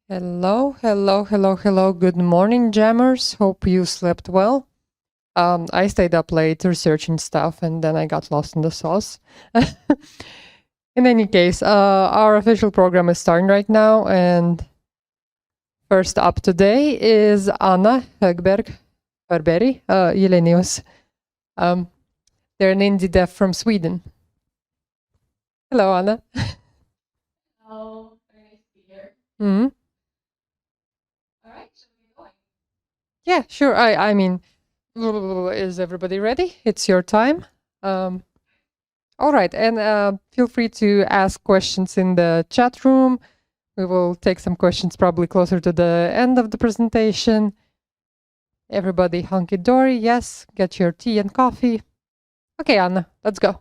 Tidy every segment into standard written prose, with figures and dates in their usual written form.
Hello, hello, hello, hello. Good morning, jammers. Hope you slept well. I stayed up late researching stuff and then I got lost in the sauce. In any case, our official program is starting right now, and first up today is Anna Högberg Barberi, Jelenius. They're an indie dev from Sweden. Hello, Anna. Hello, very nice to be here. Hmm. All right, so we're going. Yeah, sure. I mean, is everybody ready? It's your time. All right, and feel free to ask questions in the chat room. We will take some questions probably closer to the end of the presentation. Everybody hunky dory, yes. Get your tea and coffee. Okay, Anna, let's go.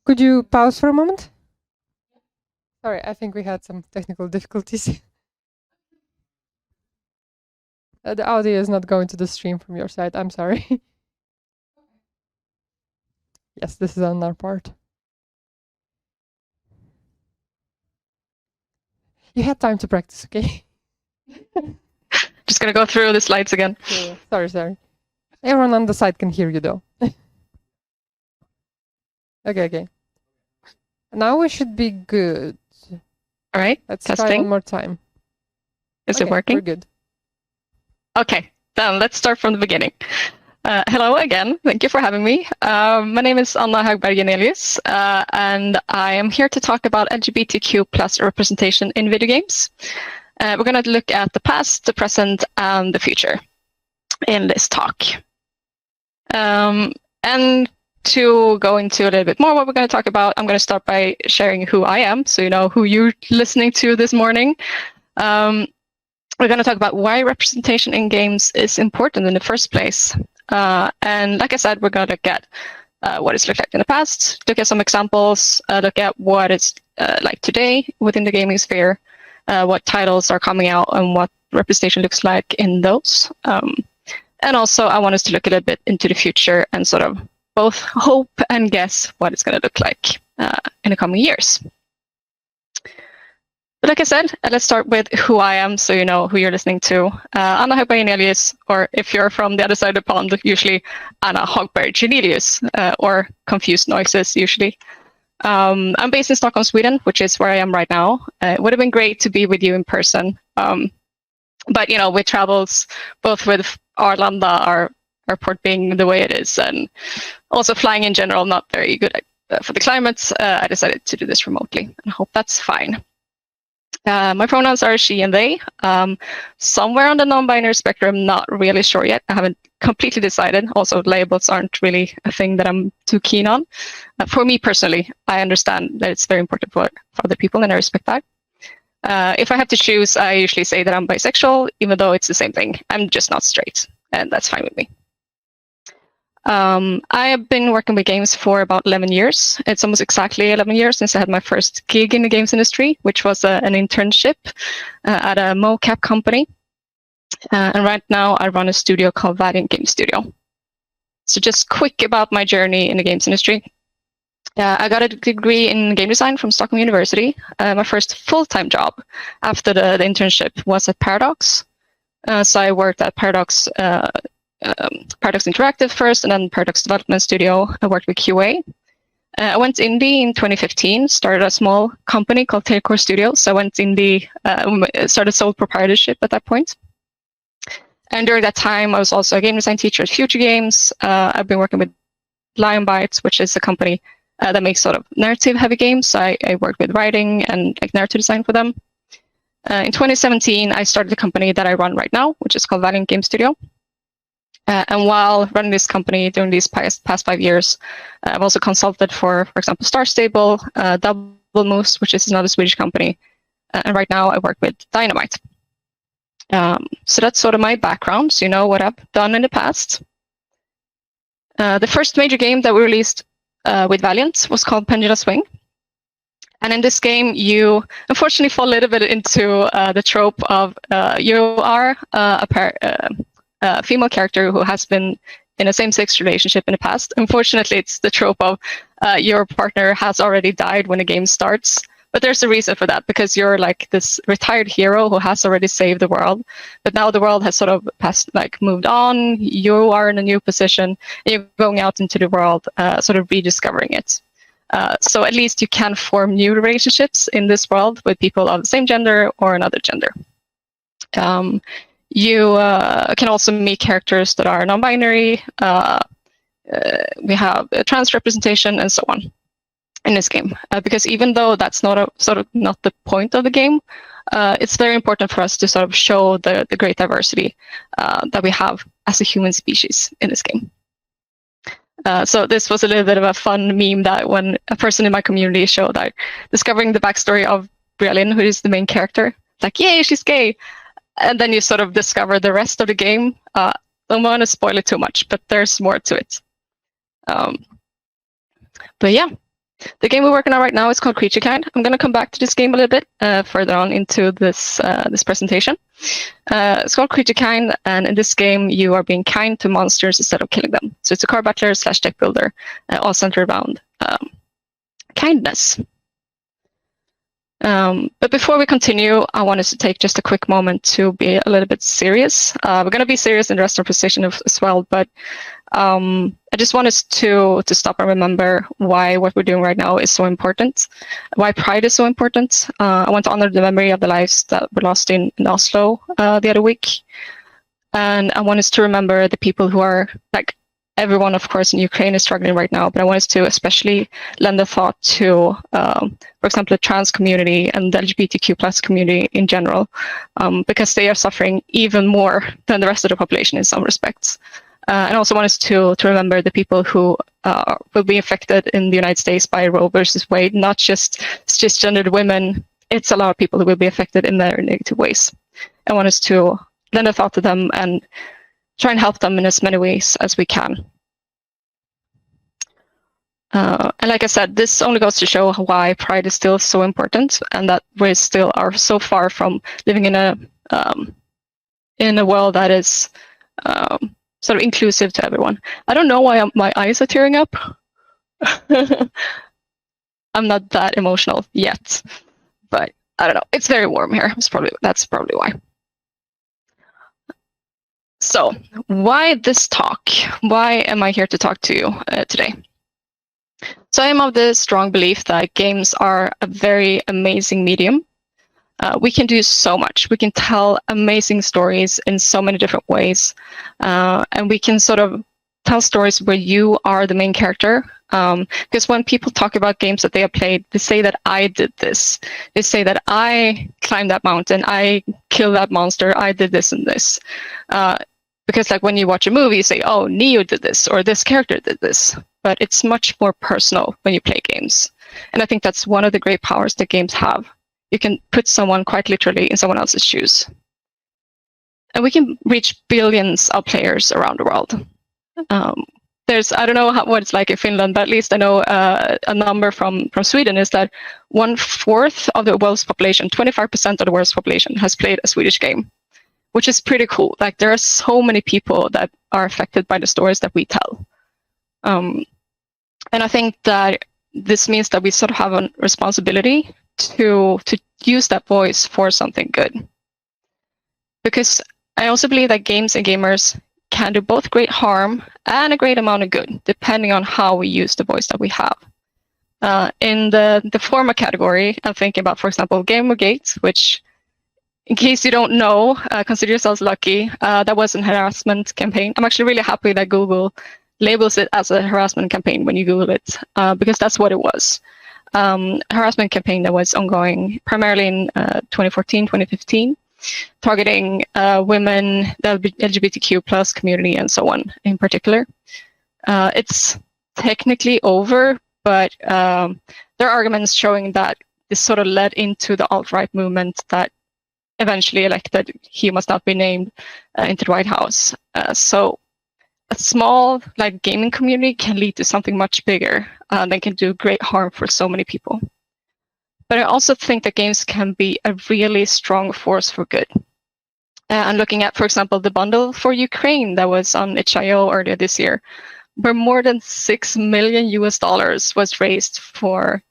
Could you pause for a moment? Sorry, I think we had some technical difficulties. The audio is not going to the stream from your side. I'm sorry. Yes, this is on our part. You had time to practice, okay? Just gonna go through the slides again. Yeah. Sorry. Everyone on the side can hear you though. Okay. Now we should be good. All right, Let's try testing. one more time. Is it working? We're good. Okay, then let's start from the beginning. Hello again. Thank you for having me. My name is Anna Högberg Jenelius, and I am here to talk about LGBTQ plus representation in video games. We're going to look at the past, the present, and the future in this talk. And to go into a little bit more what we're going to talk about, I'm going to start by sharing who I am, so you know who you're listening to this morning. We're going to talk about why representation in games is important in the first place. And like I said, we're going to look at what it's looked like in the past, look at some examples, look at what it's like today within the gaming sphere, what titles are coming out and what representation looks like in those. And also I want us to look a little bit into the future and sort of both hope and guess what it's going to look like in the coming years. But like I said, let's start with who I am so you know who you're listening to. Anna Högberg Jenelius, or if you're from the other side of the pond, usually Anna Högberg Jenelius, or confused noises usually. I'm based in Stockholm, Sweden, which is where I am right now. It would have been great to be with you in person. But you know, with travels, both with Arlanda, our airport being the way it is, and also flying in general, not very good for the climate, I decided to do this remotely, and I hope that's fine. My pronouns are she and they. Somewhere on the non-binary spectrum, not really sure yet. I haven't completely decided. Also, labels aren't really a thing that I'm too keen on. For me personally, I understand that it's very important for other people, and I respect that. If I have to choose, I usually say that I'm bisexual, even though it's the same thing. I'm just not straight, and that's fine with me. I have been working with games for about 11 years. It's almost exactly 11 years since I had my first gig in the games industry, which was an internship at a mocap company. And right now I run a studio called Valiant Game Studio. So just quick about my journey in the games industry. I got a degree in game design from Stockholm University. My first full-time job after the internship was at Paradox. So I worked at Paradox Interactive first, and then Paradox Development Studio. I worked with QA. I went indie in 2015, started a small company called Tailcore Studios. So I went indie, started sole proprietorship at that point. And during that time, I was also a game design teacher at Future Games. I've been working with Lion Bytes, which is a company that makes sort of narrative-heavy games. So I worked with writing and like narrative design for them. In 2017, I started the company that I run right now, which is called Valiant Game Studio. And while running this company during these past 5 years, I've also consulted for example, Star Stable, Double Moose, which is another Swedish company. And right now I work with Dynamite. So that's sort of my background, so you know what I've done in the past. The first major game that we released with Valiant was called Pendulum Swing. And in this game, you unfortunately fall a little bit into the trope of you are a female character who has been in a same-sex relationship in the past. Unfortunately, it's the trope of your partner has already died when the game starts. But there's a reason for that, because you're like this retired hero who has already saved the world. But now the world has sort of moved on. You are in a new position. And you're going out into the world, sort of rediscovering it. So at least you can form new relationships in this world with people of the same gender or another gender. You can also meet characters that are non-binary. We have trans representation and so on in this game, because even though that's not the point of the game, it's very important for us to sort of show the great diversity that we have as a human species in this game. So this was a little bit of a fun meme that when a person in my community showed that discovering the backstory of Brialin, who is the main character, like, yay, she's gay. And then you sort of discover the rest of the game. Don't want to spoil it too much, but there's more to it. But yeah, the game we're working on right now is called Creature Kind. I'm going to come back to this game a little bit further on into this presentation. It's called Creature Kind, and in this game you are being kind to monsters instead of killing them. So it's a card battler / deck builder, all centered around kindness. But before we continue, I wanted to take just a quick moment to be a little bit serious. We're going to be serious in the rest of the presentation as well, but I just wanted to stop and remember why what we're doing right now is so important, why Pride is so important. I want to honor the memory of the lives that were lost in Oslo the other week. And I want us to remember the people who are, like, everyone, of course, in Ukraine is struggling right now, but I want us to especially lend a thought to, for example, the trans community and the LGBTQ plus community in general, because they are suffering even more than the rest of the population in some respects. And also want us to remember the people who will be affected in the United States by Roe versus Wade, not just cisgendered women. It's a lot of people who will be affected in their negative ways. I want us to lend a thought to them and try and help them in as many ways as we can. And like I said, this only goes to show why Pride is still so important, and that we still are so far from living in a world that is sort of inclusive to everyone. I don't know why my eyes are tearing up. I'm not that emotional yet, but I don't know. It's very warm here. That's probably why. So, why this talk? Why am I here to talk to you today? So I am of the strong belief that games are a very amazing medium. We can do so much. We can tell amazing stories in so many different ways. And we can sort of tell stories where you are the main character. Because when people talk about games that they have played, they say that I did this. They say that I climbed that mountain, I killed that monster, I did this and this. Because like when you watch a movie, you say, oh, Neo did this, or this character did this. But it's much more personal when you play games. And I think that's one of the great powers that games have. You can put someone quite literally in someone else's shoes. And we can reach billions of players around the world. I don't know what it's like in Finland, but at least I know a number from Sweden is that 1/4 of the world's population, 25% of the world's population has played a Swedish game, which is pretty cool. Like, there are so many people that are affected by the stories that we tell. And I think that this means that we sort of have a responsibility to use that voice for something good. Because I also believe that games and gamers can do both great harm and a great amount of good, depending on how we use the voice that we have. In the former category, I'm thinking about, for example, Gamergate, which, in case you don't know, consider yourselves lucky. That was a harassment campaign. I'm actually really happy that Google labels it as a harassment campaign when you Google it, because that's what it was. A harassment campaign that was ongoing primarily in 2014, 2015, targeting women, the LGBTQ plus community, and so on in particular. It's technically over, but there are arguments showing that this sort of led into the alt-right movement that eventually elected He Must Not Be Named into the White House. So a small gaming community can lead to something much bigger that can do great harm for so many people. But I also think that games can be a really strong force for good. And looking at, for example, the bundle for Ukraine that was on itch.io earlier this year, where more than $6 million was raised for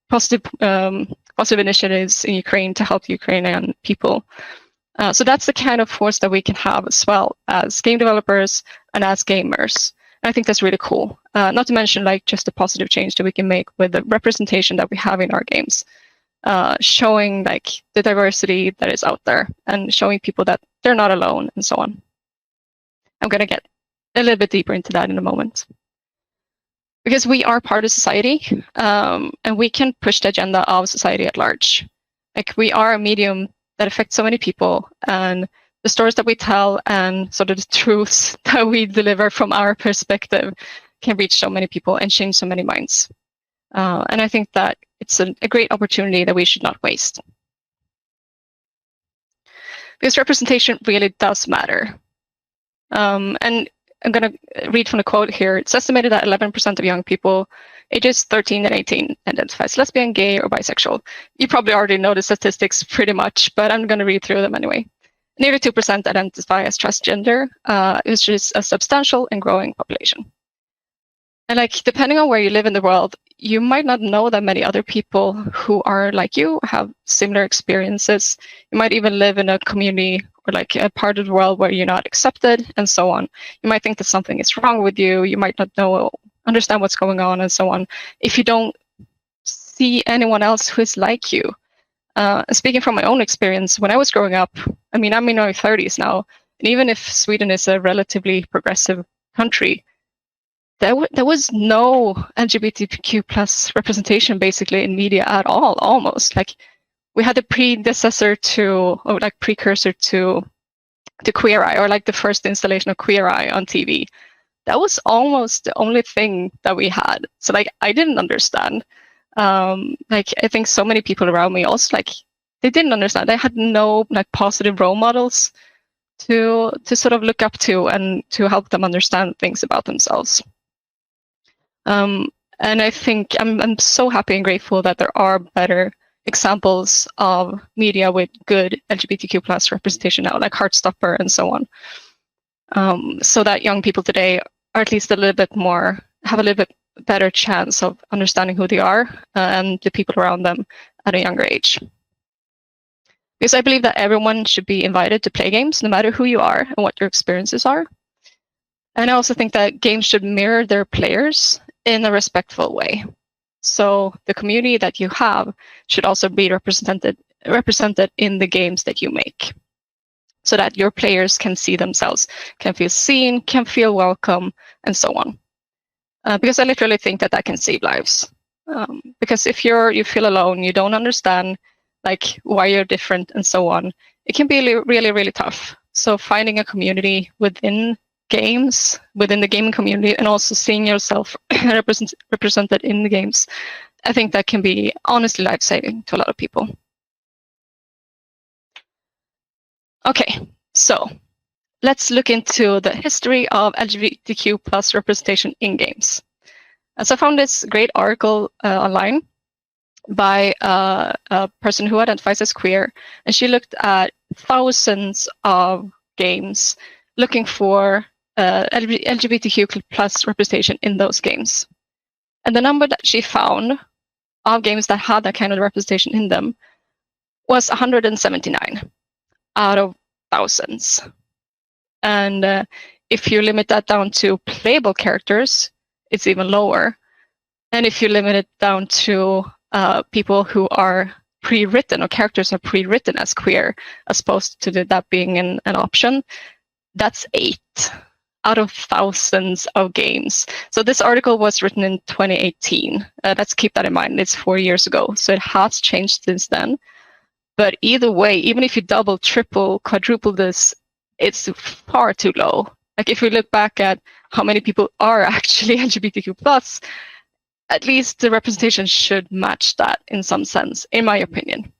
positive initiatives in Ukraine to help Ukrainian people. So that's the kind of force that we can have as well as game developers and as gamers. And I think that's really cool. Not to mention like just the positive change that we can make with the representation that we have in our games, showing like the diversity that is out there and showing people that they're not alone and so on. I'm going to get a little bit deeper into that in a moment. Because we are part of society, and we can push the agenda of society at large. Like we are a medium that affects so many people, and the stories that we tell and sort of the truths that we deliver from our perspective can reach so many people and change so many minds. And I think that it's a great opportunity that we should not waste. Because representation really does matter. And I'm going to read from the quote here. It's estimated that 11% of young people ages 13 and 18 identifies lesbian, gay, or bisexual. You probably already know the statistics pretty much, but I'm going to read through them anyway. Nearly 2% identify as transgender, which is a substantial and growing population. And like, depending on where you live in the world, you might not know that many other people who are like you have similar experiences. You might even live in a community or like a part of the world where you're not accepted and so on. You might think that something is wrong with you. You might not understand what's going on and so on if you don't see anyone else who is like you. Speaking from my own experience, when I was growing up, I mean, I'm in my 30s now, and even if Sweden is a relatively progressive country, there was no LGBTQ plus representation basically in media at all, almost. Like we had the precursor to Queer Eye, or like the first installation of Queer Eye on TV. That was almost the only thing that we had. So like I didn't understand. Like I think so many people around me also like they didn't understand. They had no like positive role models to sort of look up to and to help them understand things about themselves. And I think I'm so happy and grateful that there are better examples of media with good LGBTQ plus representation now, like Heartstopper and so on, so that young people today are at least have a little bit better chance of understanding who they are and the people around them at a younger age. Because I believe that everyone should be invited to play games, no matter who you are and what your experiences are. And I also think that games should mirror their players in a respectful way. So the community that you have should also be represented in the games that you make, so that your players can see themselves, can feel seen, can feel welcome, and so on. Because I literally think that can save lives. Because if you feel alone, you don't understand like why you're different and so on, it can be really, really tough. So finding a community within games, within the gaming community, and also seeing yourself represented in the games, I think that can be honestly life-saving to a lot of people. Okay, so let's look into the history of LGBTQ plus representation in games. So I found this great article online by a person who identifies as queer, and she looked at thousands of games looking for LGBTQ plus representation in those games. And the number that she found of games that had that kind of representation in them was 179 out of thousands. And if you limit that down to playable characters, it's even lower. And if you limit it down to people who are pre-written, or characters are pre-written as queer, as opposed to that being an option, that's 8 out of thousands of games. So this article was written in 2018. Let's keep that in mind. It's 4 years ago. So it has changed since then. But either way, even if you double, triple, quadruple this, it's far too low. Like if we look back at how many people are actually LGBTQ+, at least the representation should match that in some sense, in my opinion.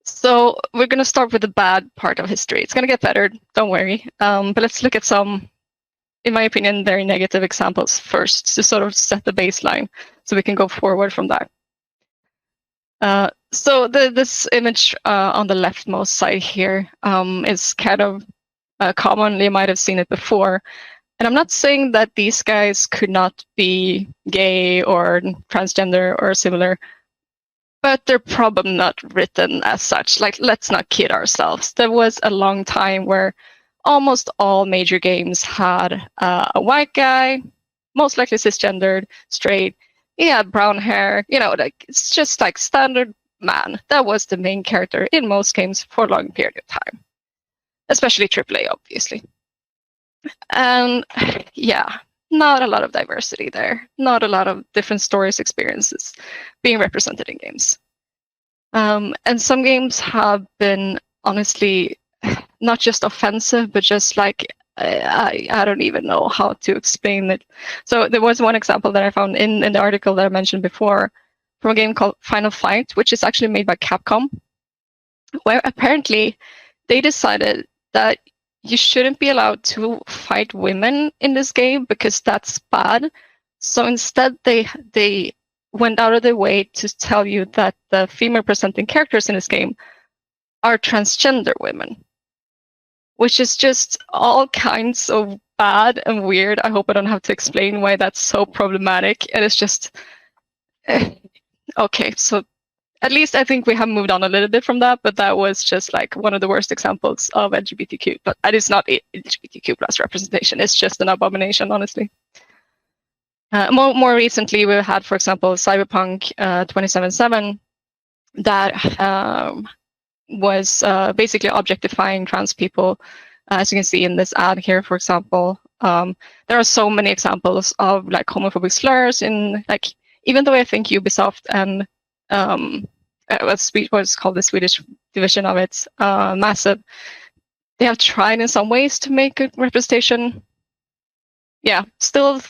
So we're going to start with the bad part of history. It's going to get better, don't worry. But let's look at some, in my opinion, very negative examples first to sort of set the baseline so we can go forward from that. So this image on the leftmost side here is kind of common. You might have seen it before. And I'm not saying that these guys could not be gay or transgender or similar, but they're probably not written as such. Like, let's not kid ourselves. There was a long time where almost all major games had a white guy, most likely cisgendered, straight. He had brown hair. Like it's just like standard man. That was the main character in most games for a long period of time, especially AAA, obviously. And yeah, not a lot of diversity there. Not a lot of different stories, experiences being represented in games. And some games have been honestly not just offensive, but just like I don't even know how to explain it. So there was one example that I found in the article that I mentioned before from a game called Final Fight, which is actually made by Capcom, where apparently they decided that you shouldn't be allowed to fight women in this game because that's bad. So instead, they went out of their way to tell you that the female presenting characters in this game are transgender women, which is just all kinds of bad and weird. I hope I don't have to explain why that's so problematic. And it's just okay. So at least I think we have moved on a little bit from that, but that was just like one of the worst examples of LGBTQ. But it is not LGBTQ plus representation. It's just an abomination, honestly. More recently, we've had, for example, Cyberpunk 2077 that was basically objectifying trans people. As you can see in this ad here, for example, there are so many examples of like homophobic slurs in like, even though I think Ubisoft and what's called the Swedish division of it, Massive, they have tried in some ways to make good representation. Yeah, still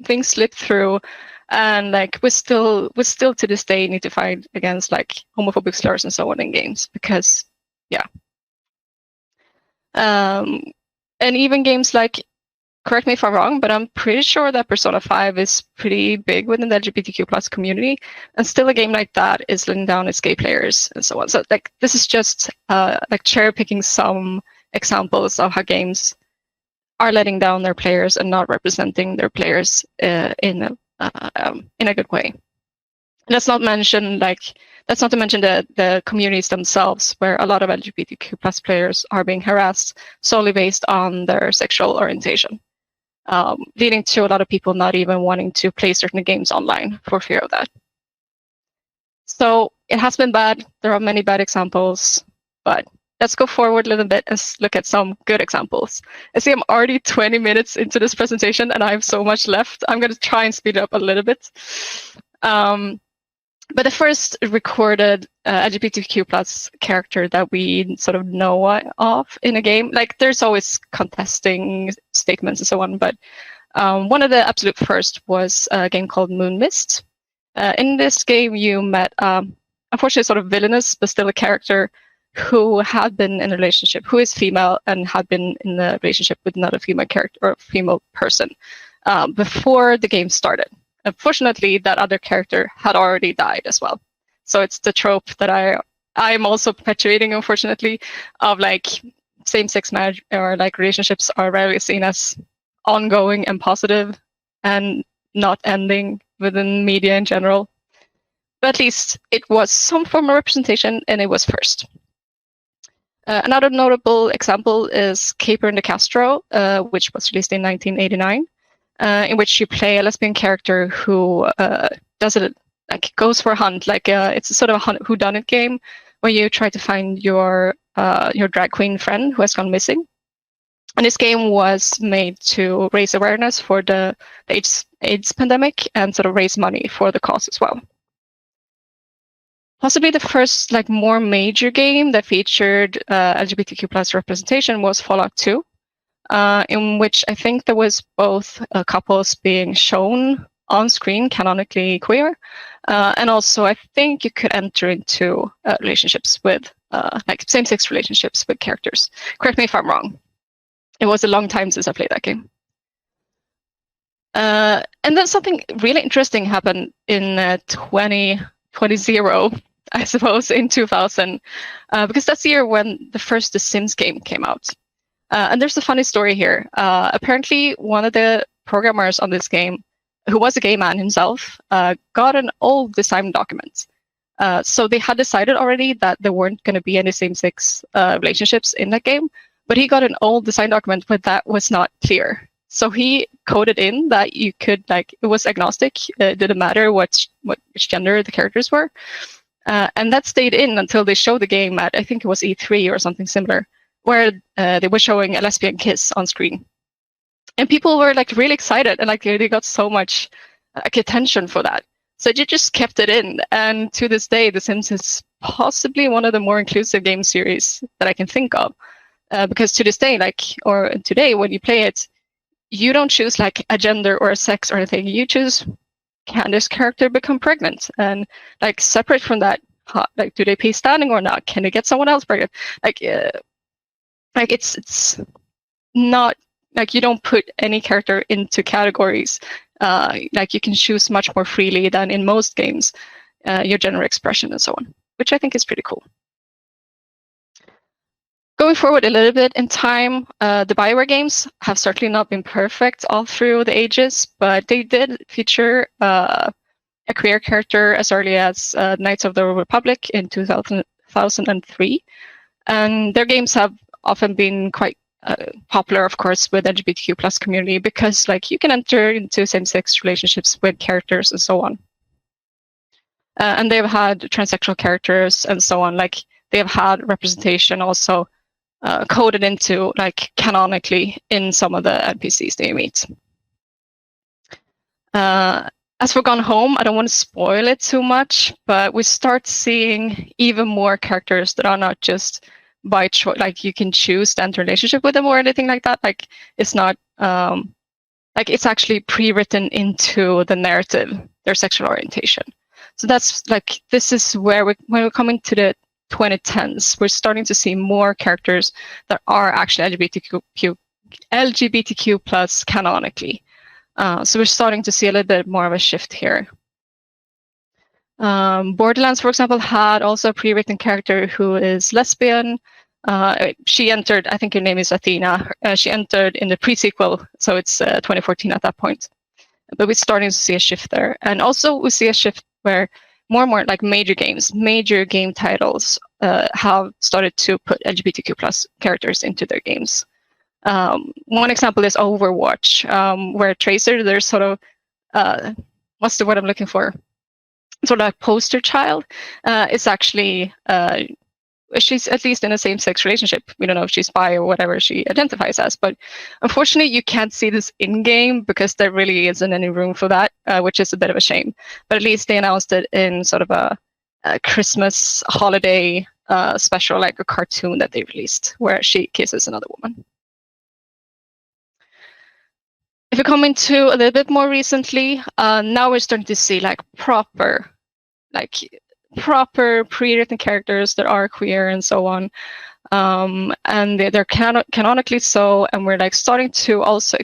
things slip through, and like we still to this day need to fight against like homophobic slurs and so on in games because, yeah. And even games like, correct me if I'm wrong, but I'm pretty sure that Persona 5 is pretty big within the LGBTQ plus community, and still a game like that is letting down its gay players and so on. So like this is just like cherry picking some examples of how games are letting down their players and not representing their players in a good way. Let's not to mention the communities themselves, where a lot of LGBTQ plus players are being harassed solely based on their sexual orientation, leading to a lot of people not even wanting to play certain games online for fear of that. So it has been bad. There are many bad examples, but let's go forward a little bit and look at some good examples. I see I'm already 20 minutes into this presentation and I have so much left. I'm going to try and speed it up a little bit. But the first recorded LGBTQ plus character that we sort of know of in a game, like there's always contesting statements and so on, but one of the absolute first was a game called Moon Mist. In this game, you met, unfortunately, sort of villainous, but still a character who had been in a relationship, who is female and had been in a relationship with another female character or female person before the game started. Unfortunately, that other character had already died as well. So it's the trope that I'm also perpetuating, unfortunately, of like same-sex marriage or like relationships are rarely seen as ongoing and positive and not ending within media in general. But at least it was some form of representation, and it was first. Another notable example is Caper in the Castro, which was released in 1989. In which you play a lesbian character who does it like goes for a hunt, like it's a sort of a whodunit game where you try to find your drag queen friend who has gone missing. And this game was made to raise awareness for the AIDS pandemic and sort of raise money for the cause as well. Possibly the first like more major game that featured LGBTQ plus representation was Fallout 2. In which I think there was both couples being shown on screen, canonically queer, and also I think you could enter into relationships with, like same-sex relationships with characters. Correct me if I'm wrong. It was a long time since I played that game. And then something really interesting happened in 2020, I suppose, in 2000, because that's the year when the first The Sims game came out. And there's a funny story here. Apparently, one of the programmers on this game, who was a gay man himself, got an old design document. So they had decided already that there weren't going to be any same-sex relationships in that game, but he got an old design document where that was not clear. So he coded in that you could, like, it was agnostic. It didn't matter which gender the characters were. And that stayed in until they showed the game at, I think it was E3 or something similar, where they were showing a lesbian kiss on screen. And people were like really excited, and like they got so much attention for that. So they just kept it in. And to this day, The Sims is possibly one of the more inclusive game series that I can think of. Because to this day, or today, when you play it, you don't choose like a gender or a sex or anything. You choose, can this character become pregnant? And like separate from that, like do they pee standing or not? Can they get someone else pregnant? Like it's not like you don't put any character into categories. Like you can choose much more freely than in most games, your gender expression and so on, which I think is pretty cool. Going forward a little bit in time, the BioWare games have certainly not been perfect all through the ages, but they did feature a queer character as early as Knights of the Old Republic in 2003. And their games have often been quite popular, of course, with LGBTQ plus community, because like you can enter into same-sex relationships with characters and so on. And they've had transsexual characters and so on. Like they have had representation also coded into like canonically in some of the NPCs they meet. As for Gone Home, I don't want to spoil it too much, but we start seeing even more characters that are not just by choice, like you can choose to enter a relationship with them or anything like that. Like it's not like it's actually pre-written into the narrative, their sexual orientation. So that's like, this is where when we're coming to the 2010s, we're starting to see more characters that are actually LGBTQ plus canonically. So we're starting to see a little bit more of a shift here. Borderlands, for example, had also a pre-written character who is lesbian. She entered, I think her name is Athena. She entered in the pre-sequel, so it's 2014 at that point. But we're starting to see a shift there. And also we see a shift where more and more like major game titles have started to put LGBTQ plus characters into their games. One example is Overwatch, where Tracer, there's sort of, what's the word I'm looking for? Sort of like poster child. It's actually, she's at least in a same-sex relationship. We don't know if she's bi or whatever she identifies as, but unfortunately you can't see this in-game because there really isn't any room for that, which is a bit of a shame. But at least they announced it in sort of a Christmas holiday special, like a cartoon that they released, where she kisses another woman. If we come into a little bit more recently, now we're starting to see like proper pre-written characters that are queer and so on, and they're canonically so, and we're like starting to also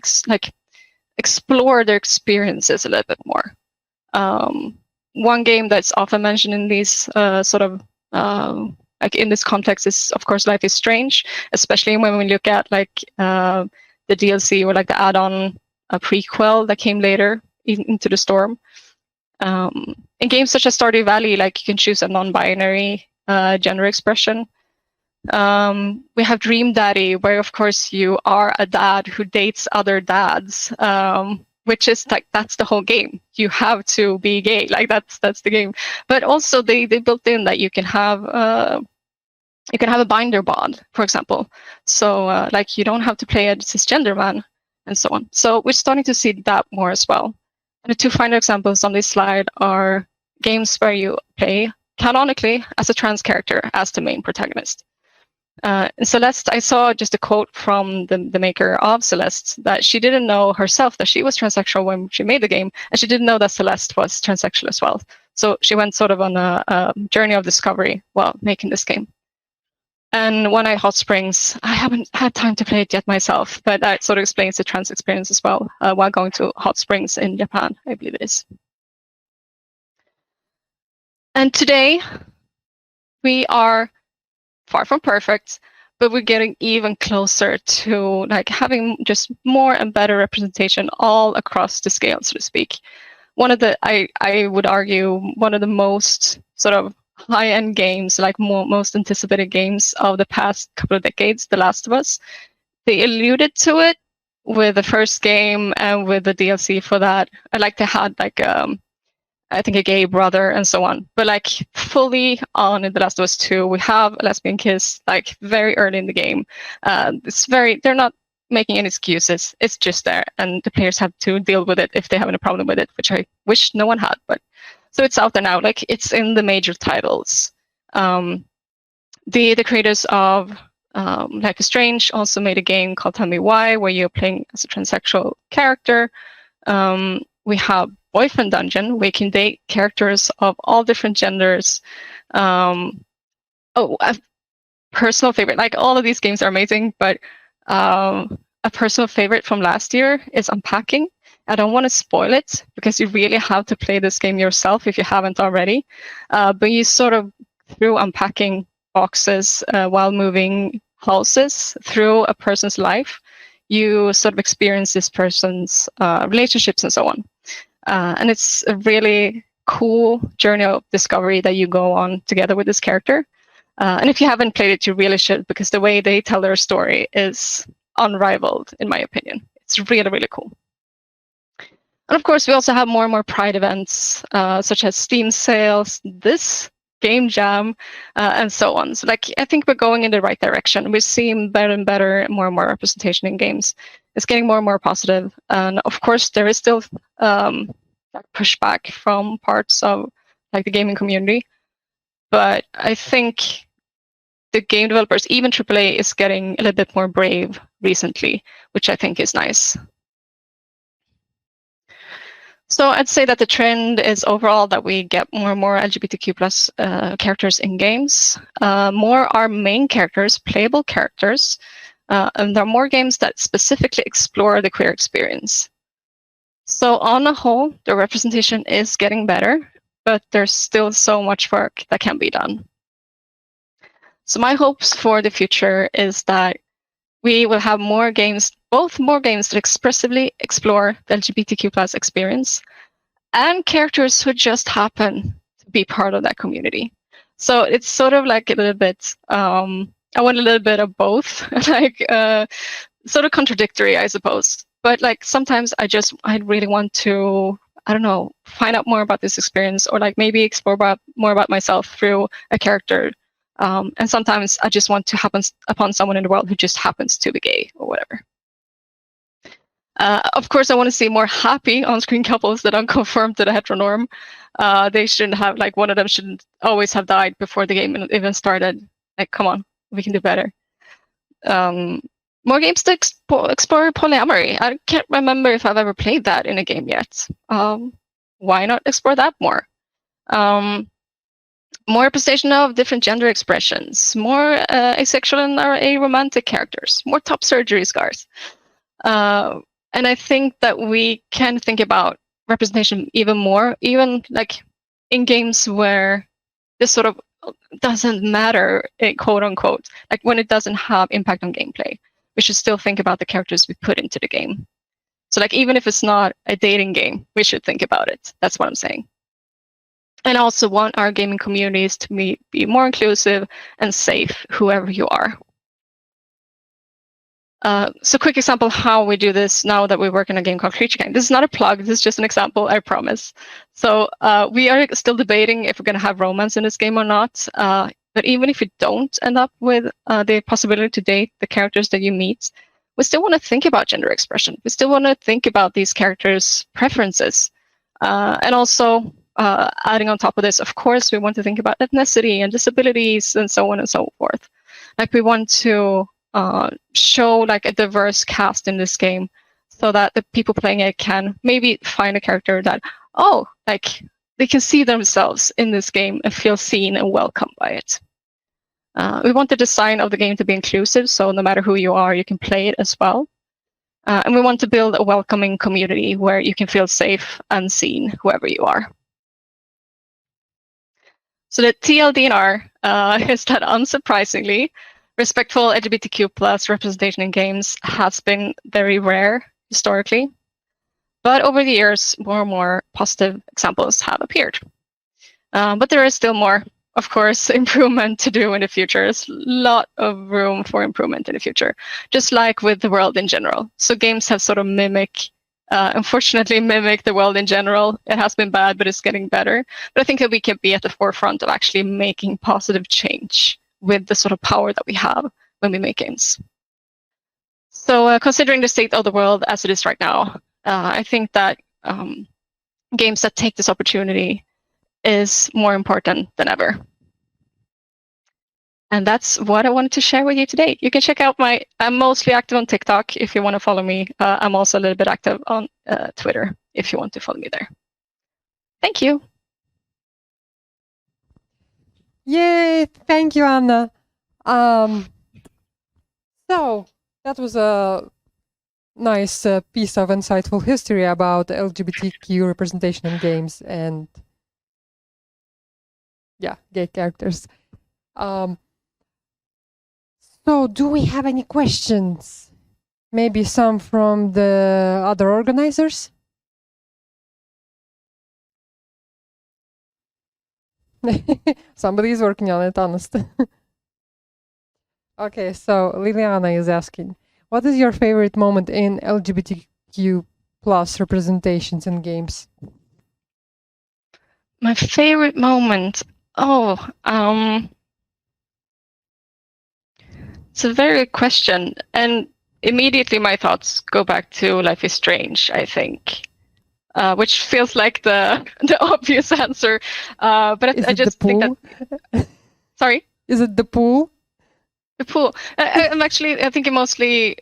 explore their experiences a little bit more. One game that's often mentioned in these sort of like in this context is of course Life is Strange, especially when we look at like the DLC or like the add-on prequel that came later into the Storm. In games such as Stardew Valley, like you can choose a non-binary gender expression. We have Dream Daddy, where of course you are a dad who dates other dads, which is like, that's the whole game. You have to be gay, like that's the game. But also they built in that you can have a binder bond, for example. So like you don't have to play a cisgender man and so on. So we're starting to see that more as well. And the two final examples on this slide are games where you play canonically as a trans character as the main protagonist. In Celeste, I saw just a quote from the maker of Celeste that she didn't know herself that she was transsexual when she made the game, and she didn't know that Celeste was transsexual as well. So she went sort of on a journey of discovery while making this game. And One Night Hot Springs, I haven't had time to play it yet myself, but that sort of explains the trans experience as well while going to hot springs in Japan, I believe it is. And today, we are far from perfect, but we're getting even closer to like having just more and better representation all across the scale, so to speak. One of the, I would argue, one of the most sort of high-end games, like most anticipated games of the past couple of decades, The Last of Us. They alluded to it with the first game and with the DLC for that. Like they had like I think a gay brother and so on. But like fully on in The Last of Us 2, we have a lesbian kiss like very early in the game. They're not making any excuses. It's just there, and the players have to deal with it if they have any problem with it, which I wish no one had. But so it's out there now. Like it's in the major titles. The creators of Life is Strange also made a game called Tell Me Why, where you're playing as a transsexual character. We have Boyfriend Dungeon, where you can date characters of all different genders. A personal favorite, like all of these games are amazing, but a personal favorite from last year is Unpacking. I don't want to spoil it because you really have to play this game yourself if you haven't already. But you sort of, through unpacking boxes while moving houses through a person's life, you sort of experience this person's relationships and so on. And it's a really cool journey of discovery that you go on together with this character. And if you haven't played it, you really should, because the way they tell their story is unrivaled, in my opinion. It's really, really cool. And of course, we also have more and more Pride events, such as Steam sales, this game jam, and so on. So like, I think we're going in the right direction. We're seeing better and better, more and more representation in games. It's getting more and more positive. And of course, there is still pushback from parts of like the gaming community. But I think the game developers, even AAA, is getting a little bit more brave recently, which I think is nice. So I'd say that the trend is overall that we get more and more LGBTQ plus characters in games. More are main characters, playable characters, and there are more games that specifically explore the queer experience. So on the whole, the representation is getting better, but there's still so much work that can be done. So my hopes for the future is that we will have more games, both more games that expressively explore the LGBTQ plus experience, and characters who just happen to be part of that community. So it's sort of like a little bit, I want a little bit of both, like sort of contradictory, I suppose. But like sometimes I really want to, I don't know, find out more about this experience, or like maybe explore more about myself through a character. And sometimes I just want to happen upon someone in the world who just happens to be gay or whatever. Of course, I want to see more happy on-screen couples that aren't conformed to the heteronorm. They shouldn't have, like, one of them shouldn't always have died before the game even started. Like, come on, we can do better. More games to explore polyamory. I can't remember if I've ever played that in a game yet. Why not explore that more? More representation of different gender expressions, more asexual and aromantic characters, more top surgery scars. And I think that we can think about representation even more, even like in games where this sort of doesn't matter, quote unquote, like when it doesn't have impact on gameplay. We should still think about the characters we put into the game. So like, even if it's not a dating game, we should think about it. That's what I'm saying. And I also want our gaming communities to be more inclusive and safe, whoever you are. So quick example how we do this now that we work in a game called Creature Gang. This is not a plug, this is just an example, I promise. So we are still debating if we're going to have romance in this game or not. But even if you don't end up with the possibility to date the characters that you meet, we still want to think about gender expression. We still want to think about these characters' preferences. And also, adding on top of this, of course, we want to think about ethnicity and disabilities and so on and so forth. Like, we want to show like a diverse cast in this game, so that the people playing it can maybe find a character that, oh, like they can see themselves in this game and feel seen and welcomed by it. We want the design of the game to be inclusive, so no matter who you are, you can play it as well. And we want to build a welcoming community where you can feel safe and seen, whoever you are. So the TLDR is that, unsurprisingly, respectful LGBTQ plus representation in games has been very rare historically. But over the years, more and more positive examples have appeared. But there is still more, of course, improvement to do in the future. There's a lot of room for improvement in the future, just like with the world in general. So games have sort of unfortunately mimic the world in general. It has been bad, but it's getting better. But I think that we can be at the forefront of actually making positive change with the sort of power that we have when we make games. So considering the state of the world as it is right now, I think that games that take this opportunity is more important than ever. And that's what I wanted to share with you today. You can check out I'm mostly active on TikTok if you want to follow me. I'm also a little bit active on Twitter if you want to follow me there. Thank you. Yay! Thank you, Anna. So that was a nice piece of insightful history about LGBTQ representation in games and gay characters. So do we have any questions? Maybe some from the other organizers? Somebody's working on it, honest. Okay, so Liliana is asking, what is your favorite moment in LGBTQ plus representations in games? My favorite moment? It's a very good question. And immediately my thoughts go back to Life is Strange, I think. Which feels like the obvious answer. But I just think that... Sorry? Is it the pool? The pool. I'm thinking mostly...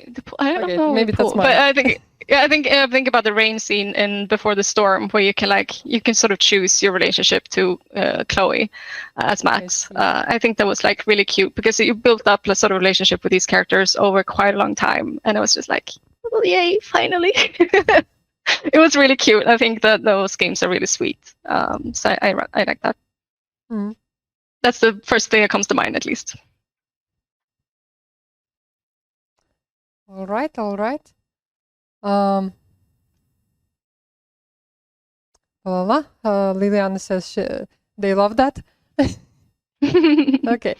The pool. I don't know. Maybe that's mine. But I think about the rain scene in Before the Storm, where you can sort of choose your relationship to Chloe as Max. I think that was like really cute because you built up a sort of relationship with these characters over quite a long time, and I was just like, oh, yay, finally! It was really cute. I think that those games are really sweet. So I like that. Mm. That's the first thing that comes to mind, at least. All right. Liliana says they love that. Okay.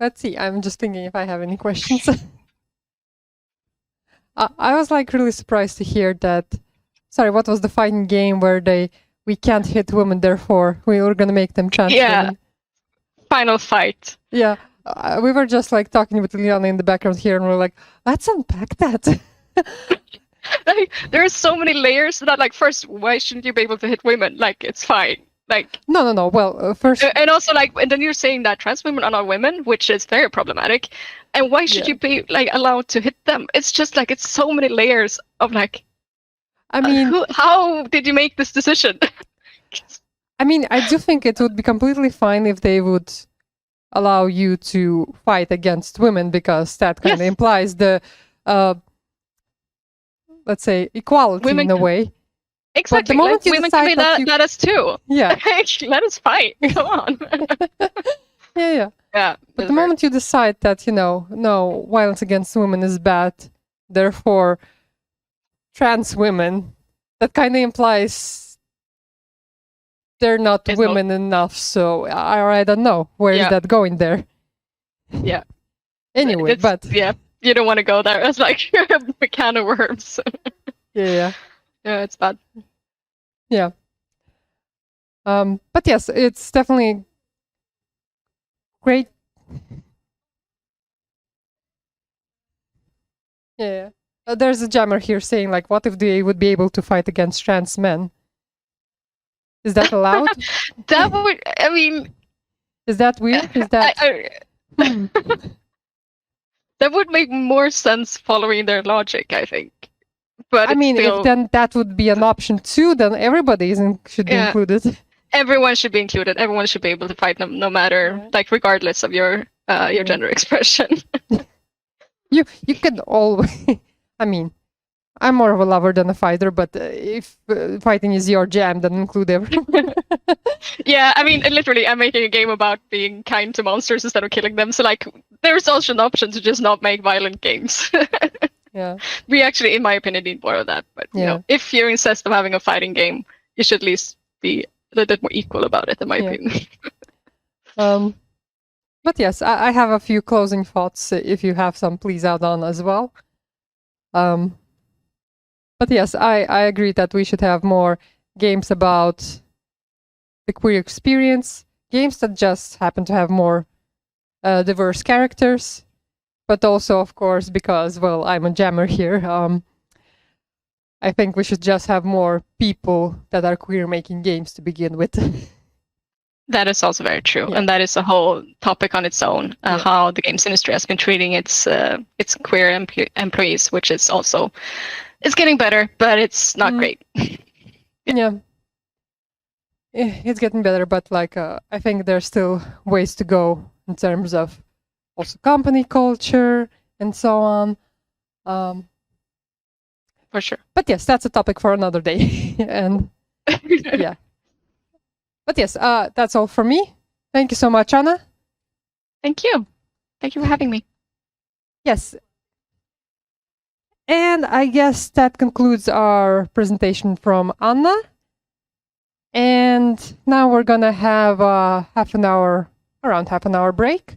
Let's see. I'm just thinking if I have any questions. I was like really surprised to hear that. Sorry, what was the fighting game where we can't hit women, therefore we were gonna make them trans women? Final fight. Yeah. We were just like talking with Liliana in the background here, and we're like, let's unpack that. There are so many layers to that. Like, first, why shouldn't you be able to hit women? Like, it's fine. Like, no. Well, first, and also and then you're saying that trans women are not women, which is very problematic. And why should you be like allowed to hit them? It's just like it's so many layers of like. I mean, how did you make this decision? I mean, I do think it would be completely fine if they would allow you to fight against women, because that kind of implies the, let's say, equality in a way. Exactly. But the moment you women decide can be let us too. Yeah. Let us fight. Come on. Yeah. But the moment you decide that, no, violence against women is bad, therefore, trans women, that kind of implies they're not women enough. So I don't know. Where is that going there? Yeah. Anyway, but... Yeah, you don't want to go there. It's like a can of worms. Yeah. Yeah, it's bad. Yeah. But yes, it's definitely great. Yeah. There's a jammer here saying, like, what if they would be able to fight against trans men? Is that allowed? That would, I mean... Is that weird? Is that... That would make more sense following their logic, I think. But I mean, still... if then that would be an option too, then everybody should be included. Everyone should be included. Everyone should be able to fight them, no matter, like, regardless of your gender expression. You can always... I mean, I'm more of a lover than a fighter, but if fighting is your jam, then include everyone. Yeah, I mean, literally, I'm making a game about being kind to monsters instead of killing them. So, like, there's also an option to just not make violent games. Yeah. We actually, in my opinion, need more of that. But, you know, if you're insist of having a fighting game, you should at least be a little bit more equal about it, in my opinion. But yes, I have a few closing thoughts. If you have some, please add on as well. But yes, I agree that we should have more games about the queer experience, games that just happen to have more diverse characters, but also, of course, because, well, I'm a jammer here, I think we should just have more people that are queer making games to begin with. That is also very true, and that is a whole topic on its own. How the games industry has been treating its queer employees, which is also it's getting better, but it's not great. Yeah, it's getting better, but like I think there's still ways to go in terms of also company culture and so on. For sure. But yes, that's a topic for another day. And yeah. But yes, that's all for me. Thank you so much, Anna. Thank you. Thank you for having me. Yes. And I guess that concludes our presentation from Anna. And now we're gonna have around half an hour break.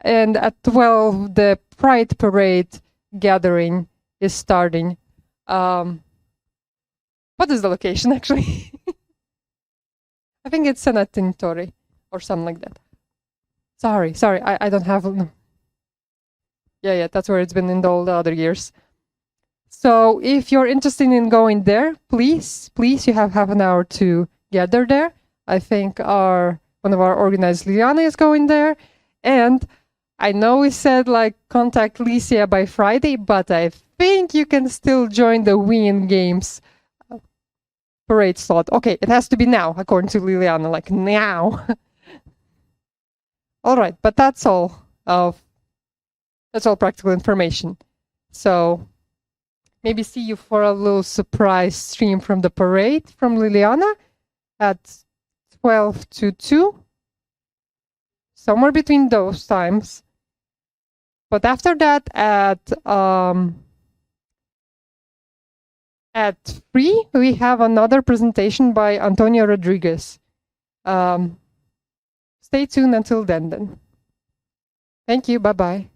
And at 12, the Pride Parade gathering is starting. What is the location, actually? I think it's Senatintori or something like that. Sorry, I don't have... Yeah, that's where it's been in all the other years. So if you're interested in going there, please, you have half an hour to gather there. I think one of our organizers, Liliana, is going there. And I know we said, like, contact Licia by Friday, but I think you can still join the Wien Games parade slot. Okay, it has to be now, according to Liliana, like now. All right, but that's all practical information. So maybe see you for a little surprise stream from the parade from Liliana at 12 to 2. Somewhere between those times. But after that, at 3, we have another presentation by Antonio Rodriguez. Stay tuned until then. Thank you. Bye-bye.